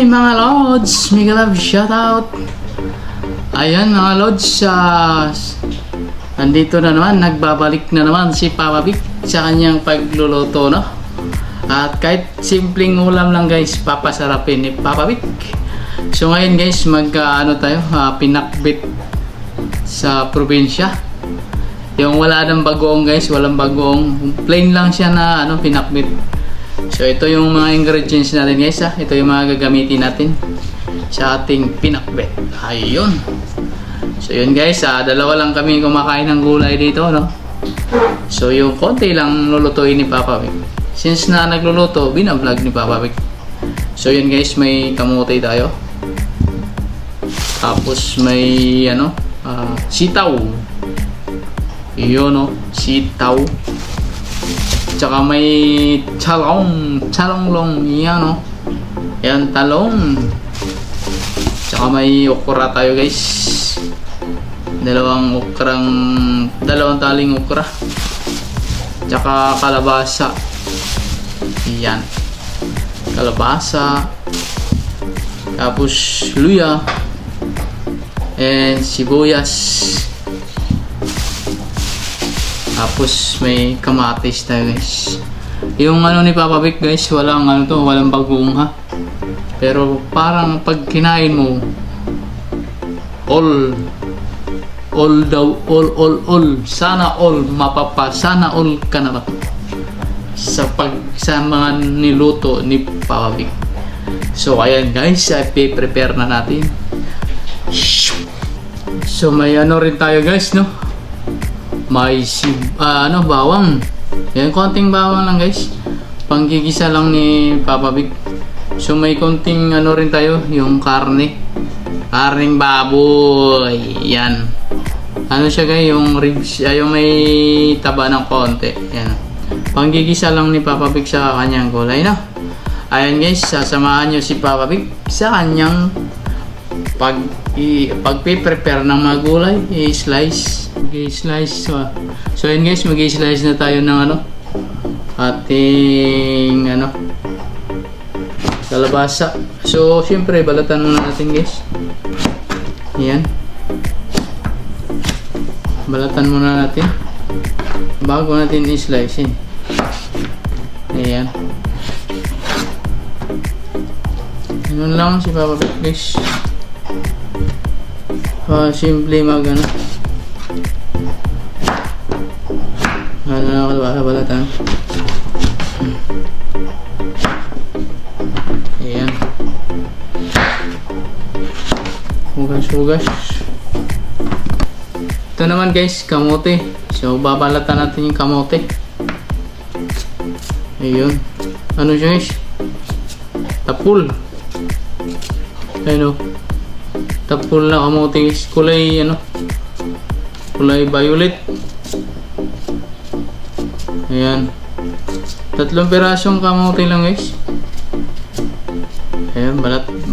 mga lods, mega love shoutout. Ayan mga lods, nandito na naman, nagbabalik na naman si Papa Vic sa kanyang pagluluto, no? At kahit simpleng ulam lang guys, papasarapin ni Papa Vic. So ngayon guys, pinakbit sa probinsya. Yung wala ng bagoong guys, walang bagoong, plain lang siya na pinakbit. So ito yung mga ingredients natin guys, ito yung mga gagamitin natin sa ating pinakbet. Ayun. So yun guys, dalawa lang kami kumakain ng gulay dito, no? So yung konti lang lulutuin ni Papa Vic. Since na nagluluto, binablog ni Papa Vic. So yun guys, may kamote tayo. Tapos may sitaw. Yun, no? Sitaw. Tsaka may talong yan, no? Yan, talong. Tsaka may okra tayo guys. Dalawang taling okra. Tsaka kalabasa. Yan, kalabasa. Tapos luya and sibuyas. Tapos may kamatis tayo guys. Yung ni Papa Vic guys, walang bagoong ha. Pero parang pag kinain mo, all sana all ka na ba sa mga niluto ni Papa Vic. So ayan guys, prepare na natin. So may rin tayo guys, no? May bawang. Yan, konting bawang lang guys. Panggigisa lang ni Papa Vic. So may konting rin tayo, yung karning baboy. Yan. Siya guys, yung ribs, yung may taba ng konti. Yan. Panggigisa lang ni Papa Vic sa kanyang gulay, na. Ayan guys, sasamahan nyo si Papa Vic sa kanyang pag-prepare ng mga gulay, i-slice. So yun guys, mag-i-slice na tayo ng ating kalabasa. So syempre, balatan muna natin guys. Ayan. Balatan muna natin bago natin i-slice. Ayan. Ganun lang si Papa Vic guys. Simple balatan. Ayan. Hugas. Ito naman guys, kamote. So babalatan natin yung kamote. Ayun. Siya guys? Tapul. Ayun, tapul na kamote guys. Kulay violet. Ayan. 3 pirasong kamote lang guys. Ayan,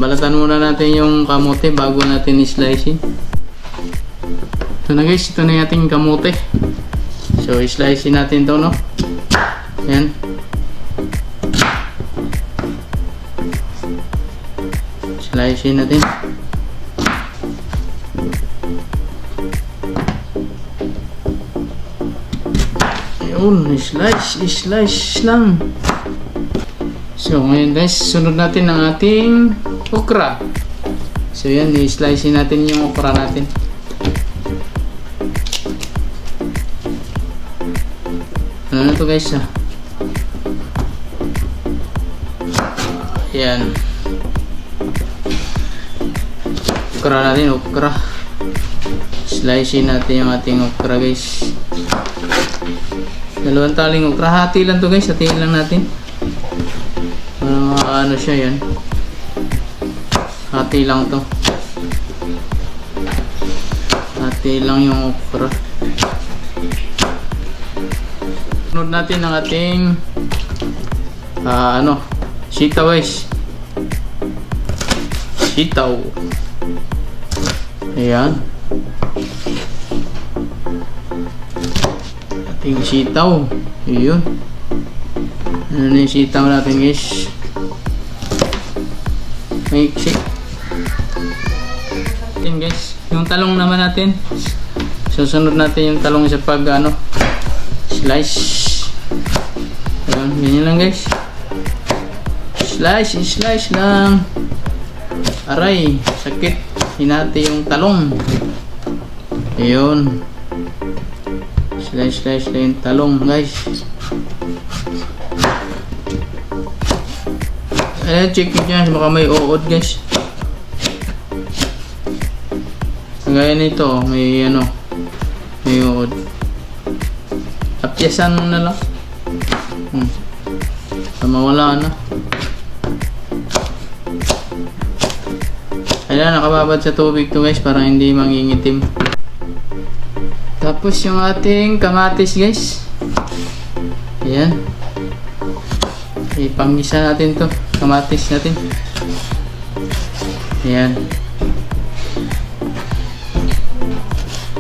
balatan muna natin yung kamote bago natin i-slice. Ito na guys, ito na yung ating kamote. So i-slice natin to, no? Ayan. Slice natin. Slice lang. So ngayon guys, sunod natin ang ating okra. So yan, i-slice natin yung okra natin. Ano na to guys, Yan. Okra natin, slice natin yung ating okra guys. 2 taling okra. Hati lang to guys. Hatiin lang natin. Siya yan. Hati lang to. Hati lang yung okra. Sunod natin ang ating sitaw guys. Sitaw. Ayan. Ating sitaw. Ayun. Ano na yung sitaw natin guys. maiksi. Yan guys, yung talong naman natin. Susunod natin yung talong sa pag slice. Ayan, ganyan lang guys. Slice lang. Aray, sakit. Hinati yung talong. Ayun. Slice lang yung talong guys. Ayan, check nyo dyan. Baka may uod guys. Gaya nito, may may uod. Apyasan mo na lang. Mawala na. Ayan, nakababad sa tubig to guys para hindi mangingitim. Tapos yung ating kamatis guys. Ayan. Ipanggisa natin to. Kamatis natin. Ayan.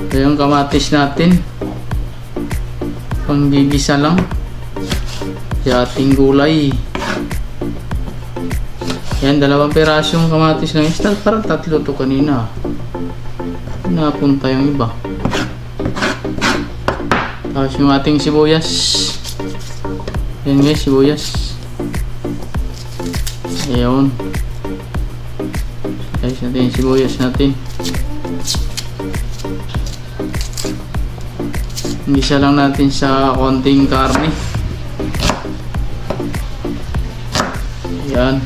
Ito yung kamatis natin. Panggigisa lang. Sa ating gulay. Yan, 2 pirasong kamatis lang. Parang 3 to kanina. Napunta yung iba. Tapos yung ating sibuyas. Yan guys, sibuyas. Ayun. Guys, natin yung sibuyas natin. Gisa lang natin sa konting karne. Yan.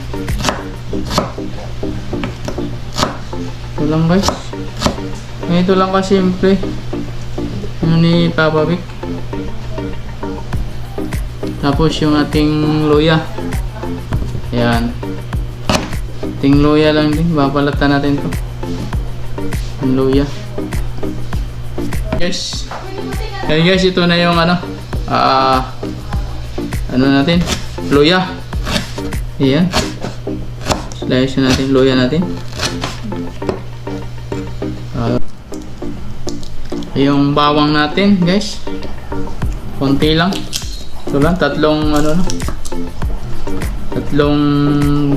Ito lang guys. Ito lang kasimple. Ni Papa Vic. Tapos yung ating luya. Yan. Ating luya lang din. Babalatan natin to. Ang luya. Yes. Ayan guys, ito na yung natin, luya. Ayan. Slice natin luya natin. Yung bawang natin guys, konti lang. Ito lang, 3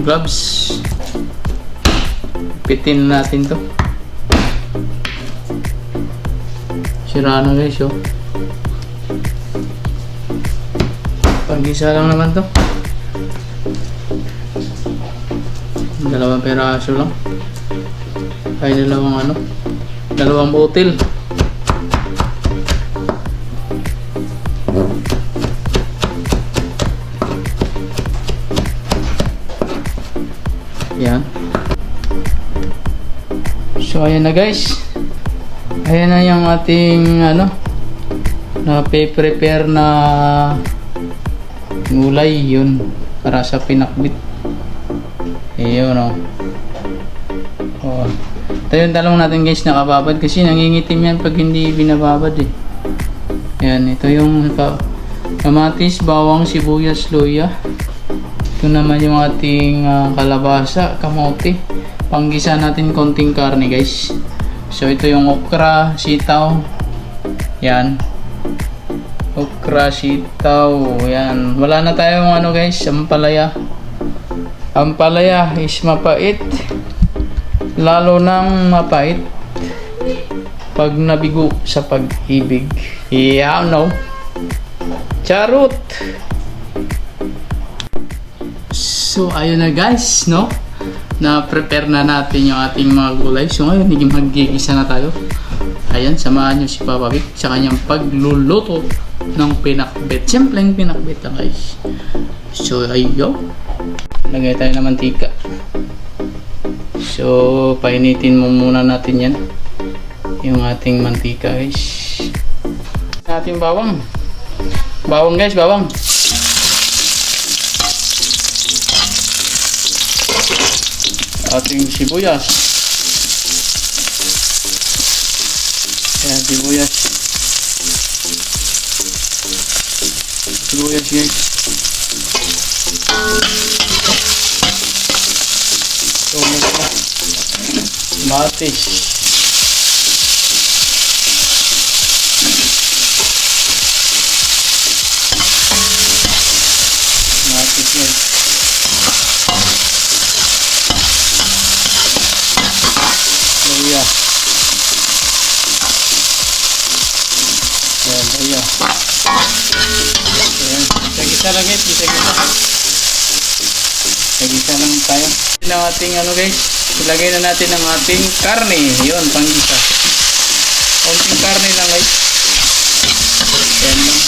gloves. Pitin natin to. Sira na guys, oh. Pag-isa lang naman to. 2 peraso lang. Ay, 2 butil. Yan. So ayan na guys. Ayan na yung ating na prepare na gulay, yun para sa pinakbit. Ayun oh. Ito yung talong natin guys, nakababad kasi nangingitim yan pag hindi binababad eh. Ayan, ito yung kamatis, bawang, sibuyas, luya. Ito naman yung ating kalabasa, kamote. Panggisa natin konting karne guys. So ito yung okra, sitaw. Yan. Okra, sitaw. Yan. Wala na tayong guys, ampalaya. Ampalaya is mapait. Lalo nang mapait pag nabigo sa pag-ibig. Yeah, no. Charot. So ayun na guys, no? Na-prepare na natin yung ating mga gulay. So ngayon, magigisa na tayo. Ayan, samahan nyo si Papa Vic sa kanyang pagluluto ng pinakbet. Simpleng pinakbet na guys. So ayun, lagay tayo ng mantika. So painitin mo muna natin yan, yung ating mantika guys. Ating bawang. Bawang guys, bawang. Ating sibuyas. Ayan, sibuyas. Sibuyas guys. Matis. Matis guys. iya. Yan, iya. Yan, isa-gisa lang guys, isa-gisa. Isa-gisa lang tayo. Ang ating ano guys, ilagay na natin ang ating karne. Yun, panggisa. Konting karne lang guys. Yan lang.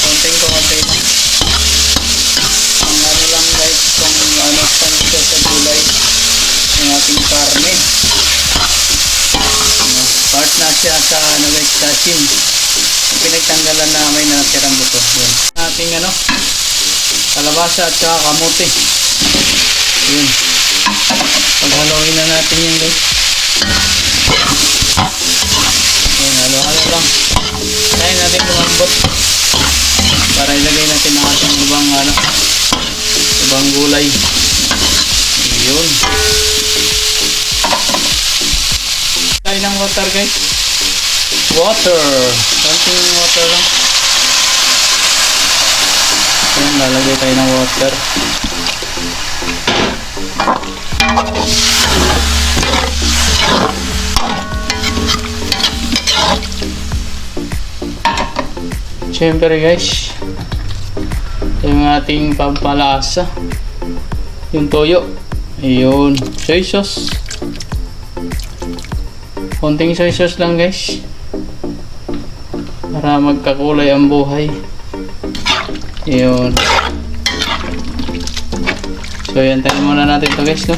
Konting lang. Ang ano lang guys, kung ano panggisa sa gulay. Ang ating karne. Part na siya sa ano guys, sa chin. Pinagtanggalan namin na natirang buto. Yan. Ating ano, kalabasa at saka kamote. Yun. Paghaluin na natin yun guys. Yan, halo-halo lang. Kaya natin lumambot. Para ilagay natin ang ating ibang ano, ibang gulay. Yun. Tayo ng water guys. Water. Konting water lang. Yan, lalagay tayo ng water. Siyempre guys, yung ating pampalasa, yung toyo, ayun, soy sauce. Konting soy sauce lang guys, para magkakulay ang buhay. Ayun. So yan, tayo muna natin ito guys, no?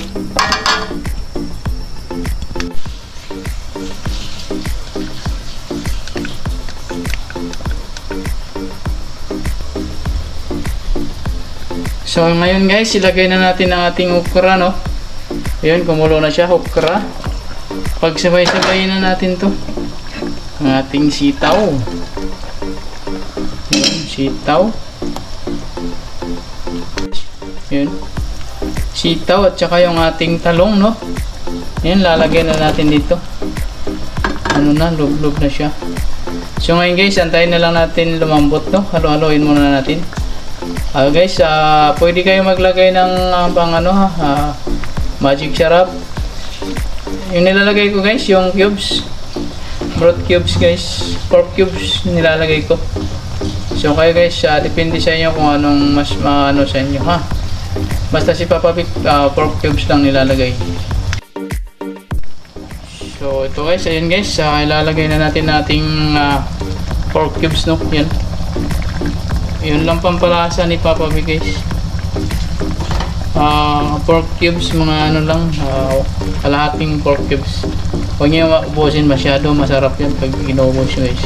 So ngayon guys, ilagay na natin ang ating okra, no? Ayun, kumulo na siya, okra. Pagsabay-sabay na natin to. Ang ating sitaw. Ayun, sitaw. Ayun. Sitaw at saka yung ating talong, no? Ayun, lalagay na natin dito. Ano na, lub-lub na siya. So ngayon guys, antayin na lang natin lumambot, no? Halo-haloin muna natin. Guys, pwede kayo maglagay ng pang ano, magic syrup. Yung nilalagay ko guys, yung cubes, broth cubes guys, pork cubes nilalagay ko. So kayo guys, depende sa inyo kung anong mas maano sa inyo, ha. Basta si Papa Vic, pork cubes lang nilalagay. So ito guys, ayun guys, ilalagay na natin ating pork cubes, no? Yan. Yun lang pampalasa ni Papa Vic guys. Pork cubes, mga ano lang, kalahating pork cubes. Huwag nyo ubusin masyado, masarap yan pag inubos nyo guys.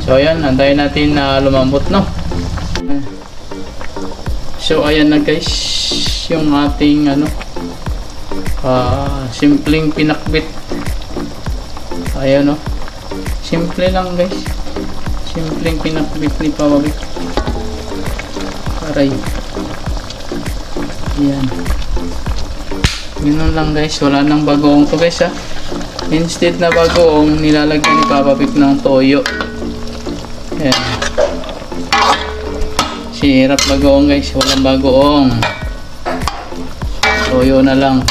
So ayan, antayin natin na lumambot, no? So ayan na guys, yung ating ano, simpleng pinakbit. Ayan, no? Simple lang guys. Simpleng pinakbit ni Papa Vic. Aray. Yan. Ganun lang guys. Wala nang bagoong to guys, ha. Instead na bagoong, nilalagyan ni Papa Vic ng toyo. Yan. Sirap bagoong guys. Walang bagoong. Toyo na lang.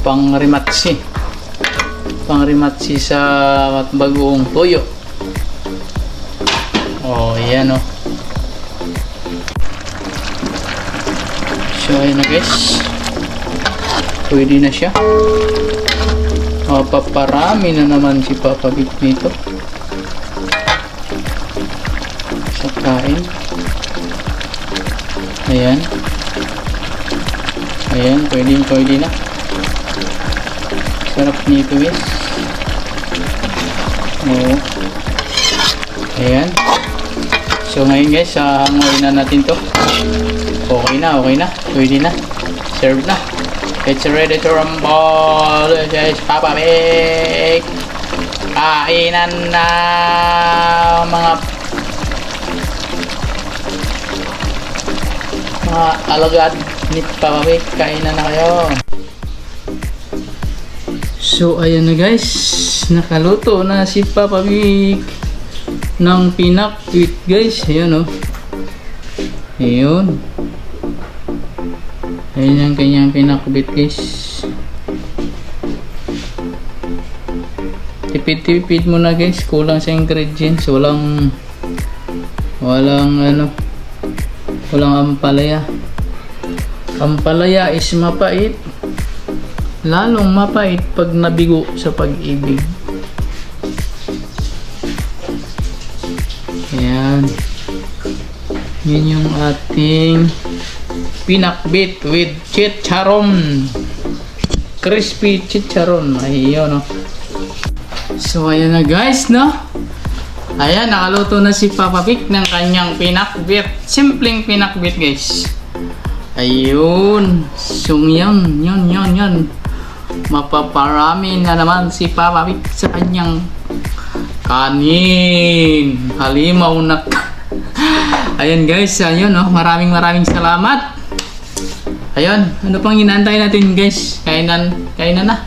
Pang rimatsi. Pang rimatsi sa bagoong toyo. Oh, yan, oh. So ayun na guys, pwede na siya. Paparami na naman si Papa Vic nito sa kain. Ayan. Ayan, pwede na. Sarap nito guys. Oo. Ayan. So ngayon guys, hanguin na natin to. Okay na. Pwede na. Serve na. It's ready to rumble. Yes, Papa Vic. Kainan na mga alagad ni Papa Vic. Kainan na kayo. So ayan na guys, nakaluto na si Papa Vic ng pinakbit guys. Ayan, oh. Ayun. Ayan ang kanyang pinakabit guys. Tipid-tipid mo na guys, kulang sa ingredients, walang ampalaya. Ampalaya is mapait, lalong mapait pag nabigo sa pag-ibig. Ayan, yun yung ating pinakbit with chicharon, crispy chicharon. Ayun, no? So ayan na guys, no? Ayan, nakaluto na si Papa Vic ng kanyang pinakbit. Simpleng pinakbit guys. Ayun. So yun. Mapaparami na naman si Papa Vic sa kanyang kanin. Halimaw na. Ayan guys, ayun, no? Maraming salamat. Ayun, ano pang inaantay natin guys? Kainan na.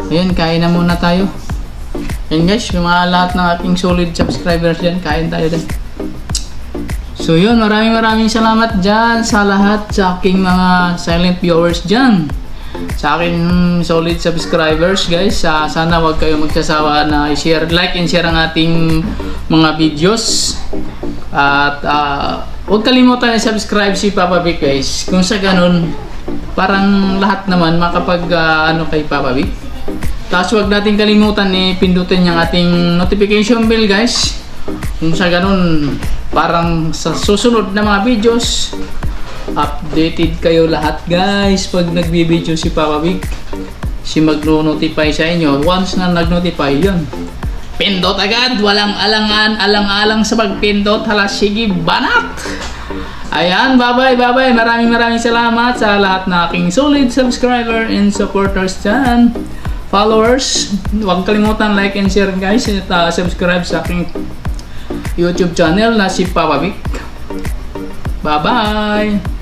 Ayun, kain na muna tayo. Ayun guys, yung mga lahat ng aking solid subscribers dyan, kain tayo din. So yun, maraming salamat dyan sa lahat sa aking mga silent viewers dyan. Sa aking solid subscribers guys, sana wag kayo magsasawa na i-share, like and share ang ating mga videos. At huwag kalimutan i-subscribe si Papa Vic guys. Kung sa ganun, parang lahat naman makapag kay Papa Vic. Tapos huwag natin kalimutan pindutin yung ating notification bell guys. Kung sa ganun, parang sa susunod na mga videos, updated kayo lahat guys. Pag nagbi-video si Papa Vic, mag-notify sa inyo. Once na nag-notify yun, pindot agad, walang alang-alang sa pagpindot. Hala, sige, banat! Ayan, bye-bye. Maraming salamat sa lahat na aking solid subscriber and supporters dyan. Followers, huwag kalimutan like and share guys, at subscribe sa aking YouTube channel na si Papa Vic. Bye bye.